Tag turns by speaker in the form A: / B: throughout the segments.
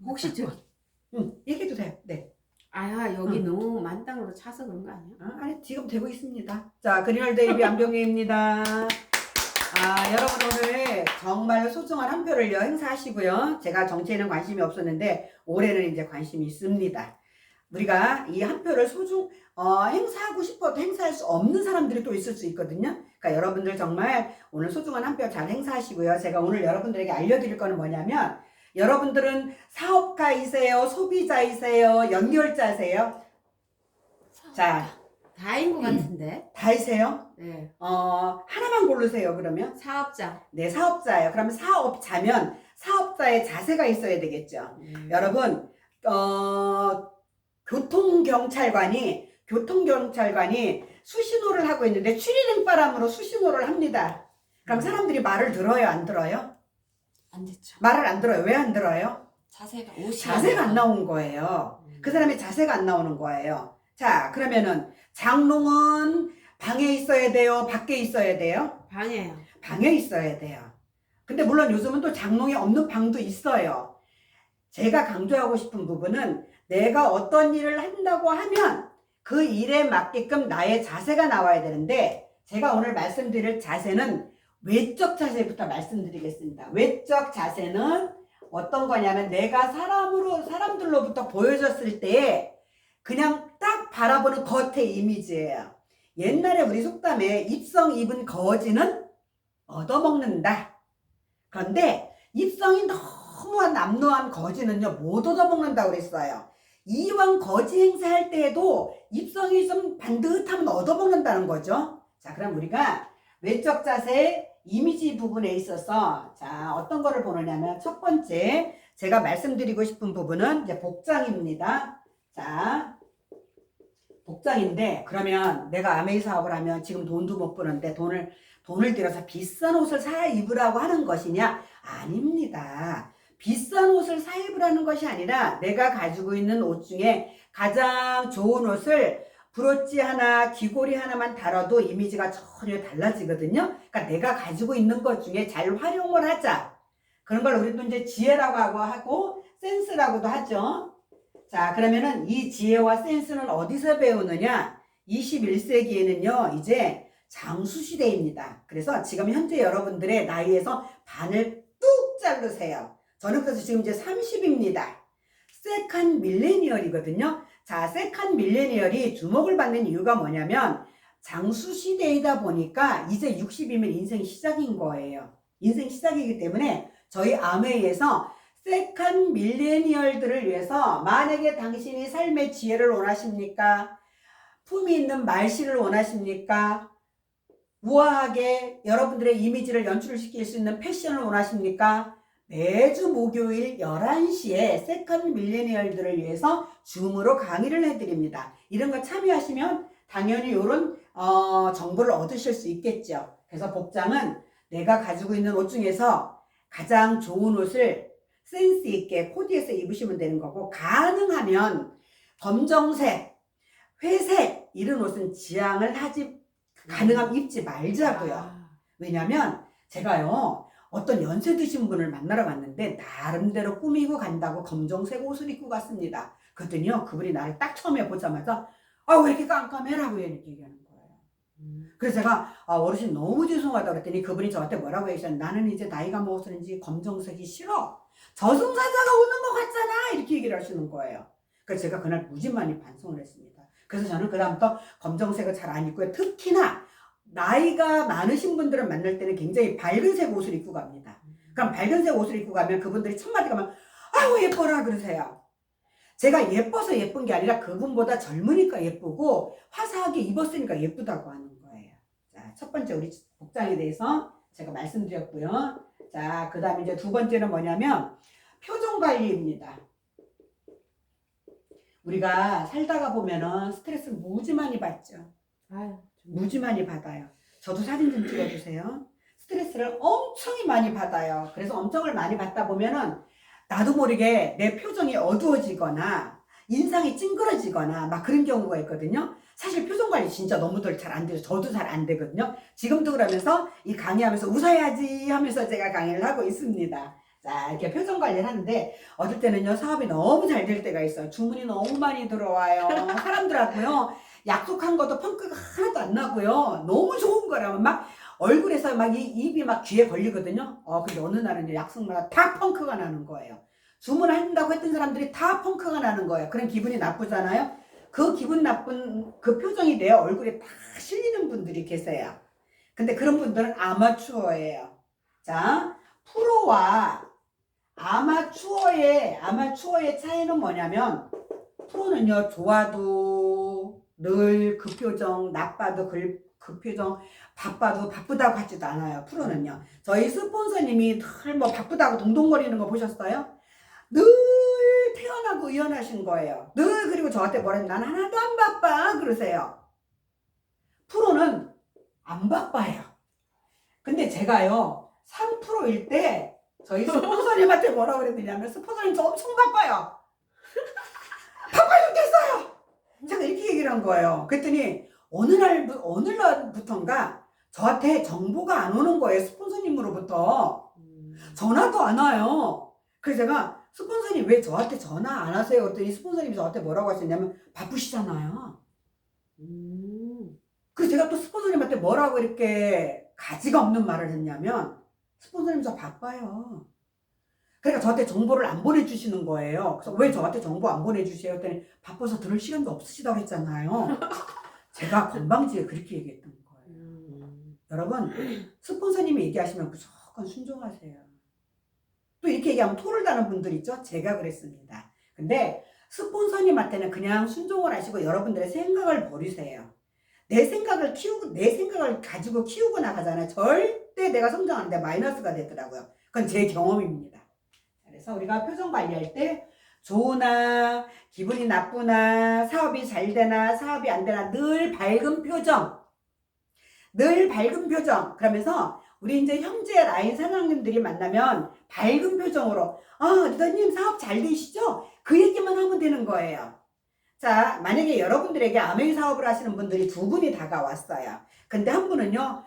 A: 혹시 저,
B: 얘기해도 돼요. 네.
A: 아, 여기 너무 만땅으로 차서 그런 거 아니야?
B: 아니, 지금 되고 있습니다. 자, 그린월 데이비 안병희입니다. 여러분 오늘 정말 소중한 한 표를요 행사하시고요. 제가 정치에는 관심이 없었는데 올해는 이제 관심이 있습니다. 우리가 이 한 표를 행사하고 싶어도 행사할 수 없는 사람들이 또 있을 수 있거든요. 그러니까 여러분들 정말 오늘 소중한 한 표 잘 행사하시고요. 제가 오늘 여러분들에게 알려드릴 거는 뭐냐면, 여러분들은 사업가이세요? 소비자이세요? 연결자세요? 자,
A: 다인 것 같은데?
B: 다이세요?
A: 네.
B: 하나만 고르세요, 그러면.
A: 사업자.
B: 네, 사업자예요. 그러면 사업자면 사업자의 자세가 있어야 되겠죠. 여러분, 교통경찰관이 수신호를 하고 있는데 추리닝바람으로 수신호를 합니다. 그럼 사람들이 말을 들어요, 안 들어요?
C: 안 됐죠.
B: 말을 안 들어요. 왜 안 들어요?
C: 자세가
B: 안 나온 거예요. 그 사람의 자세가 안 나오는 거예요. 자, 그러면은 장롱은 방에 있어야 돼요? 밖에 있어야 돼요?
A: 방에요.
B: 방에 있어야 돼요. 근데 물론 요즘은 또 장롱이 없는 방도 있어요. 제가 강조하고 싶은 부분은 내가 어떤 일을 한다고 하면 그 일에 맞게끔 나의 자세가 나와야 되는데, 제가 오늘 말씀드릴 자세는 외적 자세부터 말씀드리겠습니다. 외적 자세는 어떤 거냐면, 내가 사람들로부터 보여졌을 때 그냥 딱 바라보는 겉의 이미지예요. 옛날에 우리 속담에 입성 입은 거지는 얻어먹는다. 그런데 입성이 너무 남루한 거지는요 못 얻어먹는다고 그랬어요. 이왕 거지 행사할 때에도 입성이 좀 반듯하면 얻어먹는다는 거죠. 자, 그럼 우리가 외적 자세 이미지 부분에 있어서 자 어떤 거를 보느냐면, 첫 번째 제가 말씀드리고 싶은 부분은 이제 복장입니다. 자, 복장인데, 그러면 내가 아메이 사업을 하면 지금 돈도 못 버는데 돈을 들여서 비싼 옷을 사 입으라고 하는 것이냐? 아닙니다. 비싼 옷을 사 입으라는 것이 아니라 내가 가지고 있는 옷 중에 가장 좋은 옷을 브로치 하나, 귀걸이 하나만 달아도 이미지가 전혀 달라지거든요. 그러니까 내가 가지고 있는 것 중에 잘 활용을 하자. 그런 걸 우리도 이제 지혜라고 하고 센스라고도 하죠. 자, 그러면은 이 지혜와 센스는 어디서 배우느냐? 21세기에는요, 이제 장수시대입니다. 그래서 지금 현재 여러분들의 나이에서 반을 뚝 자르세요. 저는 그래서 지금 이제 30입니다. 세컨 밀레니얼이거든요. 자, 세컨 밀레니얼이 주목을 받는 이유가 뭐냐면, 장수시대이다 보니까 이제 60이면 인생 시작인 거예요. 인생 시작이기 때문에 저희 아메이에서 세컨 밀레니얼들을 위해서, 만약에 당신이 삶의 지혜를 원하십니까? 품위 있는 말씨를 원하십니까? 우아하게 여러분들의 이미지를 연출시킬 수 있는 패션을 원하십니까? 매주 목요일 11시에 세컨 밀레니얼들을 위해서 줌으로 강의를 해드립니다. 이런 거 참여하시면 당연히 이런 정보를 얻으실 수 있겠죠. 그래서 복장은 내가 가지고 있는 옷 중에서 가장 좋은 옷을 센스 있게 코디해서 입으시면 되는 거고, 가능하면 검정색, 회색 이런 옷은 가능하면 입지 말자고요. 왜냐면 제가요 어떤 연세 드신 분을 만나러 갔는데 나름대로 꾸미고 간다고 검정색 옷을 입고 갔습니다. 그랬더니요 그분이 나를 딱 처음에 보자마자 왜 이렇게 깜깜해라고 이렇게 얘기하는 거예요. 그래서 제가 어르신 너무 죄송하다고 그랬더니 그분이 저한테 뭐라고 얘기하셨냐면, 나는 이제 나이가 먹었는지 검정색이 싫어. 저승사자가 오는 것 같잖아. 이렇게 얘기를 하시는 거예요. 그래서 제가 그날 무지 많이 반성을 했습니다. 그래서 저는 그다음부터 검정색을 잘 안 입고요. 특히나 나이가 많으신 분들을 만날 때는 굉장히 밝은색 옷을 입고 갑니다. 그럼 밝은색 옷을 입고 가면 그분들이 첫 마디가 막 아우 예뻐라 그러세요. 제가 예뻐서 예쁜 게 아니라 그분보다 젊으니까 예쁘고 화사하게 입었으니까 예쁘다고 하는 거예요. 자, 첫 번째 우리 복장에 대해서 제가 말씀드렸고요. 자, 그 다음에 이제 두 번째는 뭐냐면 표정 관리입니다. 우리가 살다가 보면은 스트레스 무지 많이 받죠. 무지 많이 받아요. 저도 사진 좀 찍어주세요. 스트레스를 엄청 많이 받아요. 그래서 엄청을 많이 받다 보면은 나도 모르게 내 표정이 어두워지거나 인상이 찡그러지거나 막 그런 경우가 있거든요. 사실 표정 관리 진짜 너무들 잘 안 돼요. 저도 잘 안 되거든요. 지금도 그러면서 이 강의하면서 웃어야지 하면서 제가 강의를 하고 있습니다. 자, 이렇게 표정 관리를 하는데 어떨 때는요 사업이 너무 잘 될 때가 있어요. 주문이 너무 많이 들어와요. 사람들하고요 약속한 것도 펑크가 하나도 안 나고요. 너무 좋은 거라면 막 얼굴에서 막 입이 막 귀에 걸리거든요. 근데 어느 날은 이제 약속마다 다 펑크가 나는 거예요. 주문한다고 했던 사람들이 다 펑크가 나는 거예요. 그럼 기분이 나쁘잖아요. 그 기분 나쁜 그 표정이 내 얼굴에 다 실리는 분들이 계세요. 근데 그런 분들은 아마추어예요. 자, 프로와 아마추어의 차이는 뭐냐면 프로는요 좋아도 늘 그 표정, 나빠도 그 표정, 바빠도 바쁘다고 하지도 않아요. 프로는요. 저희 스폰서님이 늘 뭐 바쁘다고 동동거리는 거 보셨어요? 늘 태어나고 의연하신 거예요. 늘 그리고 저한테 뭐라 하면 난 하나도 안 바빠 그러세요. 프로는 안 바빠요. 근데 제가요 3%일 때 저희 스폰서님한테 뭐라고 그랬느냐면 스폰서님 저 엄청 바빠요. 바빠 죽겠어요. 제가 이렇게 얘기를 한 거예요. 그랬더니 어느 날부턴가 저한테 정보가 안 오는 거예요. 스폰서님으로부터. 전화도 안 와요. 그래서 제가 스폰서님 왜 저한테 전화 안 하세요? 그랬더니 스폰서님이 저한테 뭐라고 하셨냐면 바쁘시잖아요. 그래서 제가 또 스폰서님한테 뭐라고 이렇게 가지가 없는 말을 했냐면 스폰서님 저 바빠요. 그러니까 저한테 정보를 안 보내주시는 거예요. 그래서 왜 저한테 정보 안 보내주세요? 했더니 바빠서 들을 시간도 없으시다고 했잖아요. 제가 건방지게 그렇게 얘기했던 거예요. 여러분 스폰서님이 얘기하시면 무조건 순종하세요. 또 이렇게 얘기하면 토를 다는 분들 있죠? 제가 그랬습니다. 근데 스폰서님한테는 그냥 순종을 하시고 여러분들의 생각을 버리세요. 내 생각을 가지고 키우고 나가잖아요. 절대 내가 성장하는데 마이너스가 되더라고요. 그건 제 경험입니다. 그래서 우리가 표정 관리할 때 좋으나 기분이 나쁘나 사업이 잘 되나 사업이 안 되나 늘 밝은 표정. 그러면서 우리 이제 형제 라인 사장님들이 만나면 밝은 표정으로 리더님 사업 잘 되시죠? 그 얘기만 하면 되는 거예요. 자, 만약에 여러분들에게 아메이 사업을 하시는 분들이 두 분이 다가왔어요. 근데 한 분은요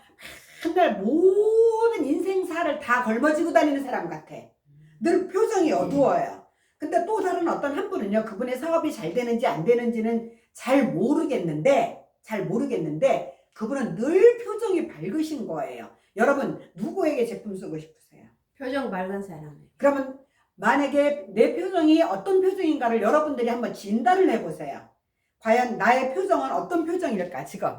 B: 맨날 모든 인생사를 다 걸머지고 다니는 사람 같아. 늘 표정이 어두워요. 근데 또 다른 어떤 한 분은요 그분의 사업이 잘 되는지 안 되는지는 잘 모르겠는데 그분은 늘 표정이 밝으신 거예요. 여러분 누구에게 제품 쓰고 싶으세요?
A: 표정 밝은 사람.
B: 그러면 만약에 내 표정이 어떤 표정인가를 여러분들이 한번 진단을 해보세요. 과연 나의 표정은 어떤 표정일까 지금?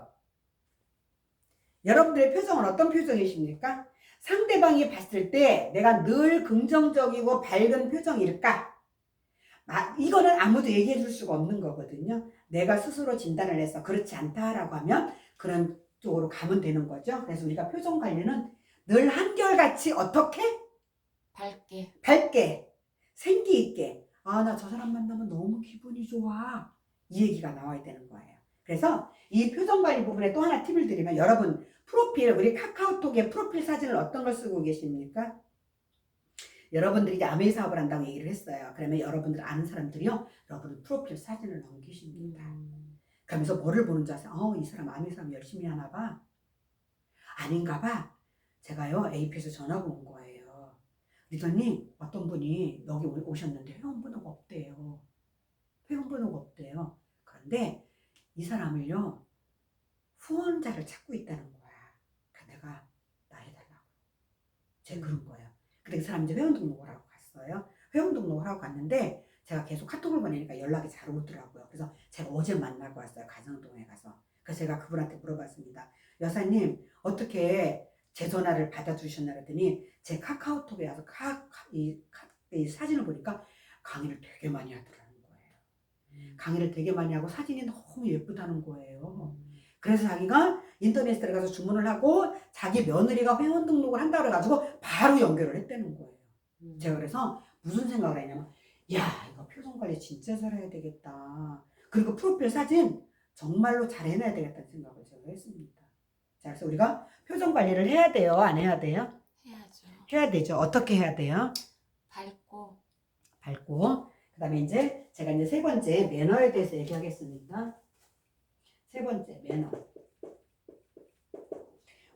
B: 여러분들의 표정은 어떤 표정이십니까? 상대방이 봤을 때 내가 늘 긍정적이고 밝은 표정일까? 이거는 아무도 얘기해 줄 수가 없는 거거든요. 내가 스스로 진단을 해서 그렇지 않다라고 하면 그런 쪽으로 가면 되는 거죠. 그래서 우리가 표정 관리는 늘 한결같이 어떻게? 밝게, 생기 있게. 나 저 사람 만나면 너무 기분이 좋아. 이 얘기가 나와야 되는 거예요. 그래서 이 표정 관리 부분에 또 하나 팁을 드리면 여러분 프로필, 우리 카카오톡에 프로필 사진을 어떤 걸 쓰고 계십니까? 여러분들이 이제 아메이 사업을 한다고 얘기를 했어요. 그러면 여러분들 아는 사람들이요, 여러분 프로필 사진을 넘기십니다. 그러면서 뭐를 보는 줄 아세요? 이 사람 아메이 사업 열심히 하나 봐. 아닌가 봐. 제가요 AP에서 전화가 온 거예요. 리더님 어떤 분이 여기 오셨는데 회원번호가 없대요. 그런데 이 사람을요 후원자를 찾고 있다는 거야. 그래서 내가 나 해달라고. 제가 그런 거예요. 근데 그 사람이 이제 회원 등록을 하고 갔어요. 회원 등록을 하고 갔는데 제가 계속 카톡을 보내니까 연락이 잘 오더라고요. 그래서 제가 어제 만나고 왔어요. 가정동에 가서. 그래서 제가 그분한테 물어봤습니다. 여사님 어떻게 제 전화를 받아주셨나 그랬더니 제 카카오톡에 와서 이 사진을 보니까 강의를 되게 많이 하더라는 거예요. 강의를 되게 많이 하고 사진이 너무 예쁘다는 거예요. 그래서 자기가 인터넷에 들어가서 주문을 하고 자기 며느리가 회원 등록을 한다 그래가지고 바로 연결을 했다는 거예요. 제가 그래서 무슨 생각을 했냐면 야 이거 표정 관리 진짜 잘해야 되겠다. 그리고 프로필 사진 정말로 잘 해놔야 되겠다는 생각을 제가 했습니다. 자, 그래서 우리가 표정 관리를 해야 돼요? 안 해야 돼요?
C: 해야죠.
B: 해야 되죠. 어떻게 해야 돼요?
C: 밝고.
B: 그 다음에 이제 제가 이제 세 번째 매너에 대해서 얘기하겠습니다. 세 번째 매너.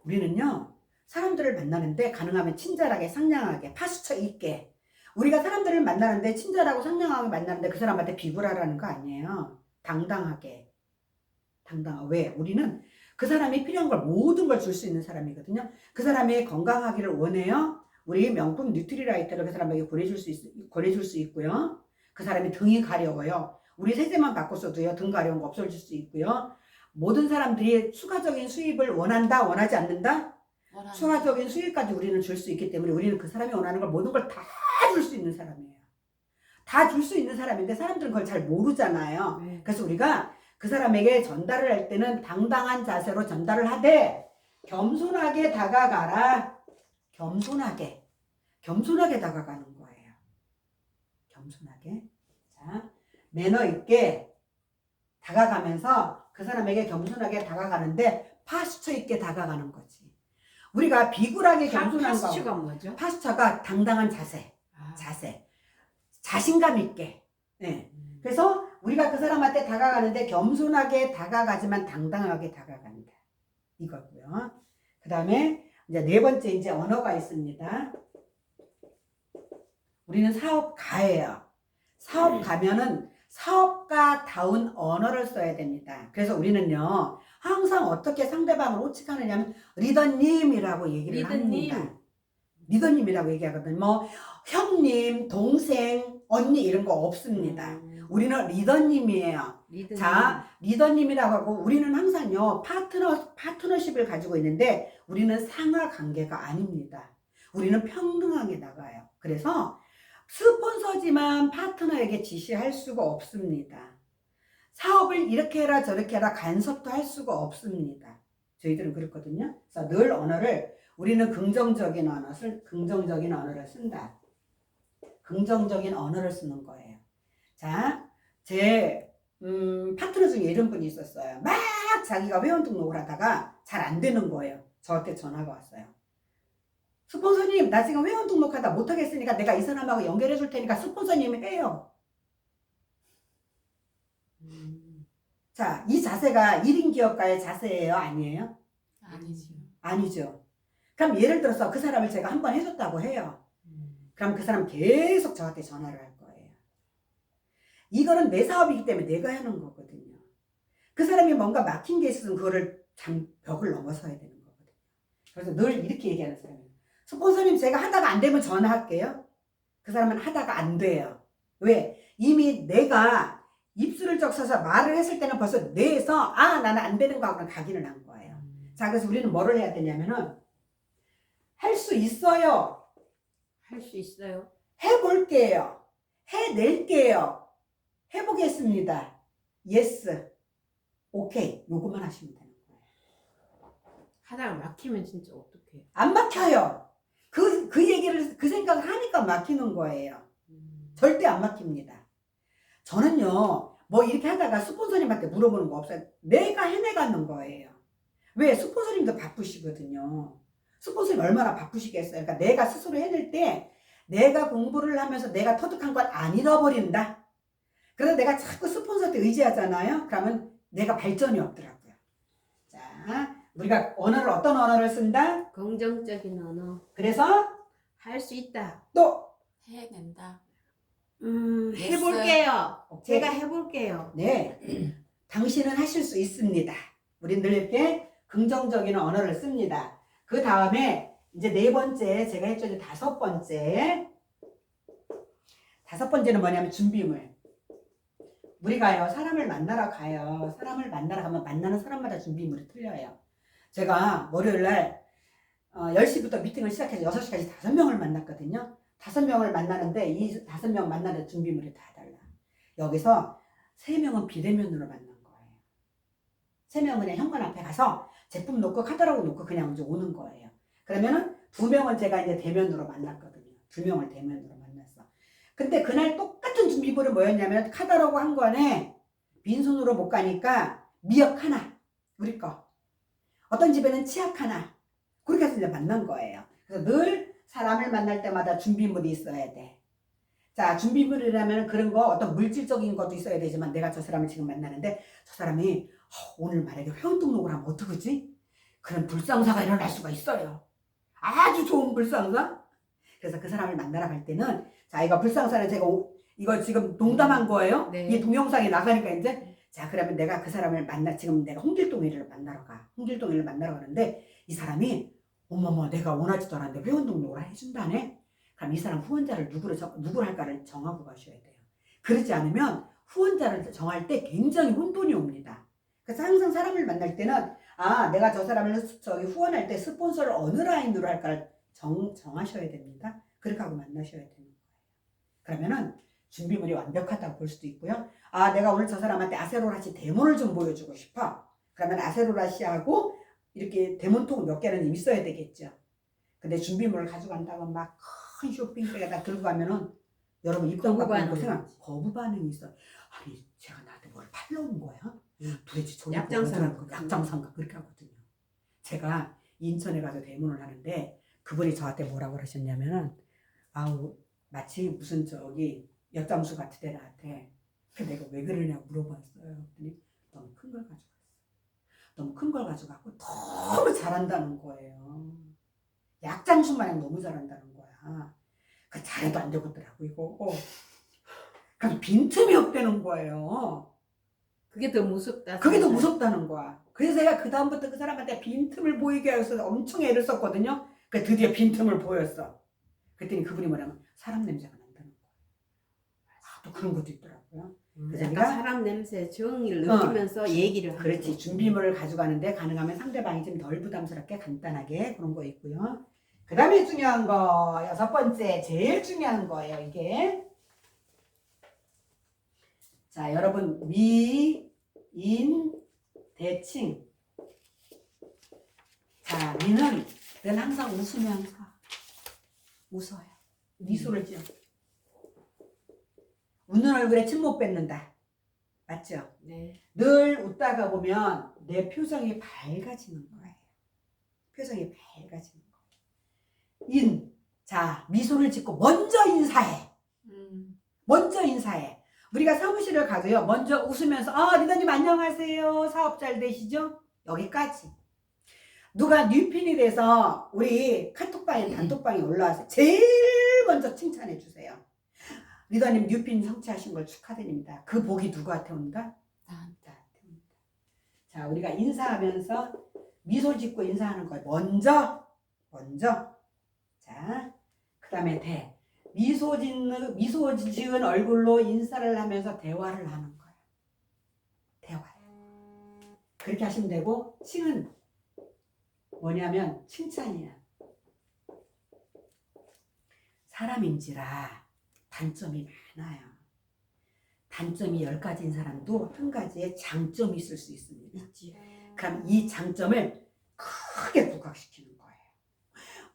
B: 우리는요 사람들을 만나는데 가능하면 친절하게, 상냥하게, 파스처 있게. 우리가 사람들을 만나는데 친절하고 상냥하게 만나는데 그 사람한테 비굴하라는 거 아니에요. 당당하게. 왜? 우리는 그 사람이 필요한 걸 모든 걸 줄 수 있는 사람이거든요. 그 사람이 건강하기를 원해요. 우리 명품 뉴트리라이트를 그 사람에게 보내줄 수 있고요. 그 사람이 등이 가려워요. 우리 세제만 바꿨어도요. 등 가려운 거 없어질 수 있고요. 모든 사람들이 추가적인 수입을 원한다, 원하지 않는다? 추가적인 수익까지 우리는 줄 수 있기 때문에 우리는 그 사람이 원하는 걸 모든 걸 다 줄 수 있는 사람이에요. 다 줄 수 있는 사람인데 사람들은 그걸 잘 모르잖아요.
A: 네.
B: 그래서 우리가 그 사람에게 전달을 할 때는 당당한 자세로 전달을 하되 겸손하게 다가가라. 겸손하게 다가가는 거예요. 겸손하게. 자, 매너 있게 다가가면서 그 사람에게 겸손하게 다가가는데 파스처 있게 다가가는 거지. 우리가 비굴하게 겸손한 거.
A: 파스처가 뭐죠?
B: 파스처가 당당한 자세.
A: 아.
B: 자신감 있게. 네. 그래서 우리가 그 사람한테 다가가는데 겸손하게 다가가지만 당당하게 다가간다. 이거고요. 그 다음에 이제 네 번째 이제 언어가 있습니다. 우리는 사업가예요. 사업가면은 사업가다운 언어를 써야 됩니다. 그래서 우리는요, 항상 어떻게 상대방을 오직하느냐면 리더님이라고 얘기를 합니다. 리더님이라고 얘기하거든요. 뭐 형님, 동생, 언니 이런 거 없습니다. 우리는 리더님이에요. 자, 리더님이라고 하고 우리는 항상요 파트너십을 가지고 있는데 우리는 상하 관계가 아닙니다. 우리는 평등하게 나가요. 그래서 스폰서지만 파트너에게 지시할 수가 없습니다. 사업을 이렇게 해라 저렇게 해라 간섭도 할 수가 없습니다. 저희들은 그렇거든요. 그래서 늘 우리는 긍정적인 언어를 쓴다. 긍정적인 언어를 쓰는 거예요. 자, 제 파트너 중에 이런 분이 있었어요. 막 자기가 회원 등록을 하다가 잘 안 되는 거예요. 저한테 전화가 왔어요. 스폰서님, 나 지금 회원 등록하다 못하겠으니까 내가 이 사람하고 연결해 줄 테니까 스폰서님이 해요. 자, 이 자세가 1인 기업가의 자세예요? 아니에요?
C: 아니죠.
B: 아니죠. 그럼 예를 들어서 그 사람을 제가 한번 해줬다고 해요. 그럼 그 사람 계속 저한테 전화를 할 거예요. 이거는 내 사업이기 때문에 내가 하는 거거든요. 그 사람이 뭔가 막힌 게 있으면 그거를 벽을 넘어서야 되는 거거든요. 그래서 늘 이렇게 얘기하는 사람이에요. 스폰서님, 제가 하다가 안 되면 전화할게요. 그 사람은 하다가 안 돼요. 왜? 이미 내가 입술을 적셔서 말을 했을 때는 벌써 뇌에서 나는 안 되는 거하고는 각인을 한 거예요. 자, 그래서 우리는 뭐를 해야 되냐면은 할 수 있어요.
A: 할 수 있어요.
B: 해볼게요. 해낼게요. 해보겠습니다. 예스. 오케이. 요것만 하시면 되는 거예요.
A: 하다가 막히면 진짜 어떡해.
B: 안 막혀요. 그 생각을 하니까 막히는 거예요. 절대 안 막힙니다. 저는요, 뭐 이렇게 하다가 스폰서님한테 물어보는 거 없어요. 내가 해내가는 거예요. 왜? 스폰서님도 바쁘시거든요. 스폰서님 얼마나 바쁘시겠어요. 그러니까 내가 스스로 해낼 때 내가 공부를 하면서 내가 터득한 걸 안 잃어버린다. 그래서 내가 자꾸 스폰서한테 의지하잖아요. 그러면 내가 발전이 없더라고요. 자, 우리가 어떤 언어를 쓴다?
A: 긍정적인 언어.
B: 그래서
A: 할 수 있다.
B: 또
C: 해낸다.
A: 해볼게요.
B: 오케이.
A: 제가 해볼게요.
B: 네, 당신은 하실 수 있습니다. 우린 늘 이렇게 긍정적인 언어를 씁니다. 그 다음에 이제 네 번째, 제가 했죠. 이제 다섯 번째는 뭐냐면 준비물. 우리가요, 사람을 만나러 가요. 사람을 만나러 가면 만나는 사람마다 준비물이 틀려요. 제가 월요일날 10시부터 미팅을 시작해서 6시까지 5명을 만났거든요. 5명을 만나는데 이 5명 만나는 준비물이 다 달라. 여기서 3명은 비대면으로 만난 거예요. 3명은 그냥 현관 앞에 가서 제품 놓고 카talog 놓고 그냥 이제 오는 거예요. 그러면은 2명은 제가 이제 대면으로 만났거든요. 2명을 대면으로 만났어. 근데 그날 똑같은 준비물은 뭐였냐면 카talog 한 권에 빈손으로 못 가니까 미역 하나, 우리 거. 어떤 집에는 치약 하나. 그렇게 해서 이제 만난 거예요. 그래서 늘 사람을 만날 때마다 준비물이 있어야 돼. 자, 준비물이라면 그런 거 어떤 물질적인 것도 있어야 되지만 내가 저 사람을 지금 만나는데 저 사람이 오늘 만약에 회원 등록을 하면 어떡하지? 그런 불상사가 일어날 수가 있어요. 아주 좋은 불상사. 그래서 그 사람을 만나러 갈 때는 자 이거 불상사는 제가 이거 지금 농담한 거예요.
A: 네.
B: 이 동영상이 나가니까 이제 자 그러면 내가 그 사람을 지금 내가 홍길동이를 만나러 가. 홍길동이를 만나러 가는데 이 사람이 어머머 내가 원하지도 않았는데 회원 등록을 해준다네. 그럼 이 사람 후원자를 누구를 할까를 정하고 가셔야 돼요. 그렇지 않으면 후원자를 정할 때 굉장히 혼돈이 옵니다. 그래서 항상 사람을 만날 때는 아 내가 저 사람을 후원할 때 스폰서를 어느 라인으로 할까를 정하셔야 됩니다. 그렇게 하고 만나셔야 되는 거예요. 그러면은 준비물이 완벽하다고 볼 수도 있고요. 아 내가 오늘 저 사람한테 아세로라씨 데몬을 좀 보여주고 싶어. 그러면 아세로라씨하고 이렇게 데몬통 몇 개는 있어야 되겠죠. 근데 준비물을 가져간다고 막 큰 쇼핑백에다 들고 가면은 여러분 입장 바꾸는 거 생각 거부 반응이 있어. 아니 제가 나한테 뭘 팔러 온 거야? 도대체 저기 약장상가 그렇게 하거든요. 제가 인천에 가서 대문을 하는데 그분이 저한테 뭐라고 그러셨냐면은 아우 마치 무슨 저기 엿장수 같으대 나한테. 그래서 내가 왜 그러냐고 물어봤어요. 그랬더니 너무 큰 걸 가져갔어. 너무 큰 걸 가져가고 너무 잘한다는 거예요. 약장수 마냥 너무 잘한다는 거야. 그 잘해도 안 되겠더라고 이거. 그래서 빈틈이 없다는 거예요.
A: 그게 더 무섭다.
B: 그게 더 무섭다는 거야. 그래서 제가 그 다음부터 그 사람한테 빈틈을 보이게 해서 엄청 애를 썼거든요. 그 드디어 빈틈을 보였어. 그랬더니 그분이 뭐냐면 사람 냄새가 난다는 거야. 아, 또 그런 것도 있더라고요. 그래서
A: 약간
B: 내가
A: 사람 냄새 정을 느끼면서 얘기를 하는
B: 그렇지.
A: 거죠.
B: 준비물을 가져가는데 가능하면 상대방이 좀 덜 부담스럽게 간단하게 그런 거 있고요. 그 다음에 중요한 거 6번째 제일 중요한 거예요. 이게 자 여러분 미, 인, 대칭. 자 미는 늘 항상 웃으면서 웃어요. 미소를 지어. 웃는 얼굴에 침 못 뱉는다. 맞죠?
A: 네.
B: 늘 웃다가 보면 내 표정이 밝아지는 거예요. 표정이 밝아지는 거예요. 인. 자, 미소를 짓고 먼저 인사해. 먼저 인사해. 우리가 사무실을 가도요. 먼저 웃으면서 리더님 안녕하세요. 사업 잘 되시죠? 여기까지. 누가 뉴핀이 돼서 우리 카톡방에 단톡방에 올라와서 제일 먼저 칭찬해 주세요. 리더님 뉴핀 성취하신 걸 축하드립니다. 그 복이 누구한테 온다? 나한테 온다. 자, 우리가 인사하면서 미소 짓고 인사하는 거예요. 먼저. 자, 그 다음에 대. 미소 지은 얼굴로 인사를 하면서 대화를 하는 거예요. 대화. 그렇게 하시면 되고, 칭은 뭐냐면 칭찬이야. 사람인지라 단점이 많아요. 단점이 10가지인 사람도 한 가지의 장점이 있을 수 있습니다. 그럼 이 장점을 크게 부각시키는 거예요.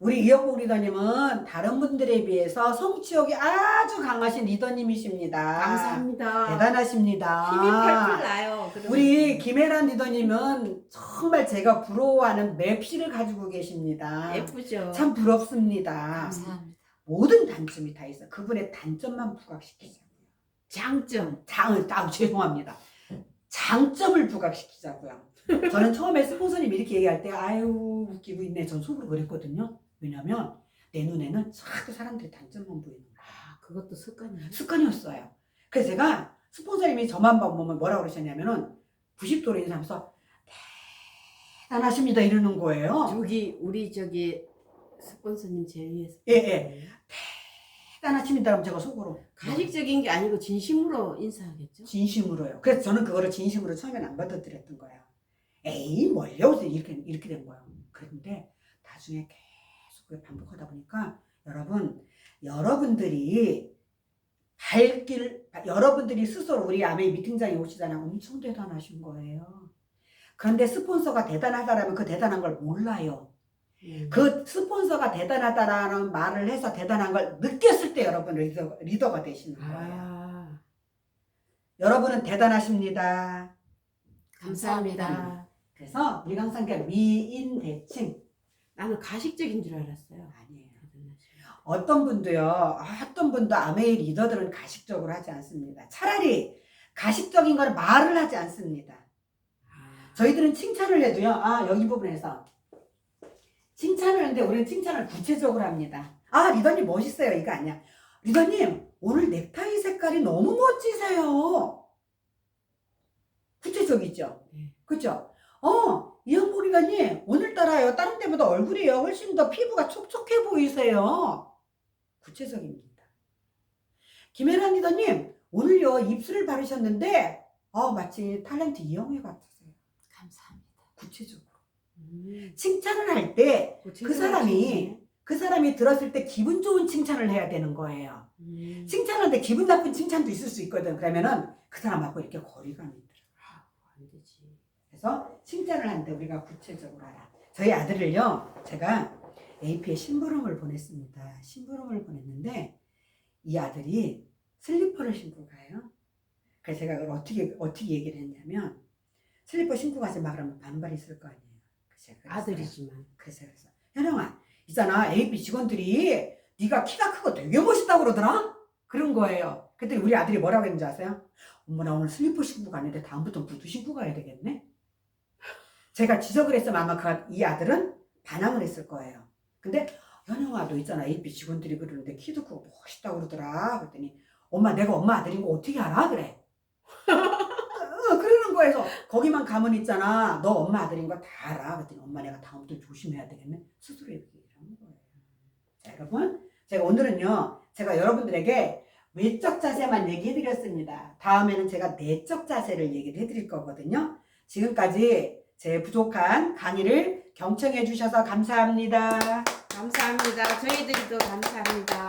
B: 우리 이영복 리더님은 다른 분들에 비해서 성취욕이 아주 강하신 리더님이십니다.
A: 감사합니다.
B: 대단하십니다.
A: 힘이 팔팔 나요.
B: 우리 김혜란 리더님은 정말 제가 부러워하는 맵시를 가지고 계십니다.
A: 예쁘죠.
B: 참 부럽습니다.
C: 감사합니다.
B: 모든 단점이 다 있어. 그분의 단점만 부각시키자고요.
A: 장점.
B: 죄송합니다. 장점을 부각시키자고요. 저는 처음에 스폰서님 이렇게 얘기할 때 아유 웃기고 있네. 전 속으로 그랬거든요. 왜냐면 내 눈에는 자꾸 사람들이 단점만 보이는 거야.
A: 그것도 습관이에요.
B: 습관이었어요. 그래서 제가 스폰서님이 저만 보면 뭐라고 그러셨냐면은 90도로 인사하면서 대단하십니다 이러는 거예요.
A: 우리 스폰서님 제일 위해서.
B: 예. 대단하십니다 그럼 제가 속으로
A: 가식적인 게 아니고 진심으로 인사하겠죠.
B: 진심으로요. 그래서 저는 그거를 진심으로 처음에는 안 받아들였던 거예요. 에이 뭘요? 이렇게 된 거예요. 그런데 나중에 계속 그걸 반복하다 보니까 여러분들이 스스로 우리 아메이 미팅장에 오시잖아요. 엄청 대단하신 거예요. 그런데 스폰서가 대단하다라면 그 대단한 걸 몰라요. 그 스폰서가 대단하다라는 말을 해서 대단한 걸 느꼈을 때 여러분 리더가 되시는 거예요. 여러분은 대단하십니다.
A: 감사합니다.
B: 그래서 우리가 항상 미인 대칭.
A: 나는 가식적인 줄 알았어요.
B: 아니에요. 어떤 분도 아메이 리더들은 가식적으로 하지 않습니다. 차라리 가식적인 걸 말을 하지 않습니다. 저희들은 칭찬을 해도요. 여기 부분에서 칭찬을 하는데 우리는 칭찬을 구체적으로 합니다. 아, 리더님 멋있어요. 이거 아니야. 리더님, 오늘 넥타이 색깔이 너무 멋지세요. 구체적이죠?
A: 네.
B: 그죠? 이영복 리더님, 오늘따라요, 다른 때보다 얼굴이요, 훨씬 더 피부가 촉촉해 보이세요. 구체적입니다. 김혜란 리더님, 오늘요, 입술을 바르셨는데, 마치 탤런트 이영애 같으세요.
C: 감사합니다.
B: 구체적으로.
A: 음.
B: 칭찬을 할 때,
A: 구체적이시네.
B: 그 사람이 들었을 때 기분 좋은 칭찬을 해야 되는 거예요.
A: 음.
B: 칭찬하는데 기분 나쁜 칭찬도 있을 수 있거든. 그러면은 그 사람하고 이렇게 거리감이 들어.
A: 안 되지.
B: 그래서 칭찬을 하는데 우리가 구체적으로 알아. 저희 아들을요, 제가 AP에 심부름을 보냈습니다. 심부름을 보냈는데 이 아들이 슬리퍼를 신고 가요. 그래서 제가 그걸 어떻게 얘기를 했냐면, 슬리퍼 신고 가지 마 그러면 반발이 있을 거 아니에요. 그래서 제가 그랬어요.
A: 아들이지만.
B: 그래서 현영아, 있잖아, AP 직원들이 네가 키가 크고 되게 멋있다고 그러더라? 그런 거예요. 그때 우리 아들이 뭐라고 했는지 아세요? 엄마, 나 오늘 슬리퍼 신고 가는데 다음부터 구두 신고 가야 되겠네? 제가 지적을 했으면 아마 이 아들은 반항을 했을 거예요. 근데 현영아, 너 있잖아, AP 직원들이 그러는데 키도 크고 멋있다고 그러더라. 그랬더니 엄마, 내가 엄마 아들인 거 어떻게 알아? 그래. 그러는 거에서 거기만 가면 있잖아, 너 엄마 아들인 거 다 알아. 그랬더니 엄마, 내가 다음부터 조심해야 되겠네. 스스로 이렇게 얘기하는 거예요. 자, 여러분, 제가 오늘은요, 제가 여러분들에게 외적 자세만 얘기해 드렸습니다. 다음에는 제가 내적 자세를 얘기를 해 드릴 거거든요. 지금까지 제 부족한 강의를 경청해 주셔서 감사합니다.
A: 감사합니다. 저희들도 감사합니다.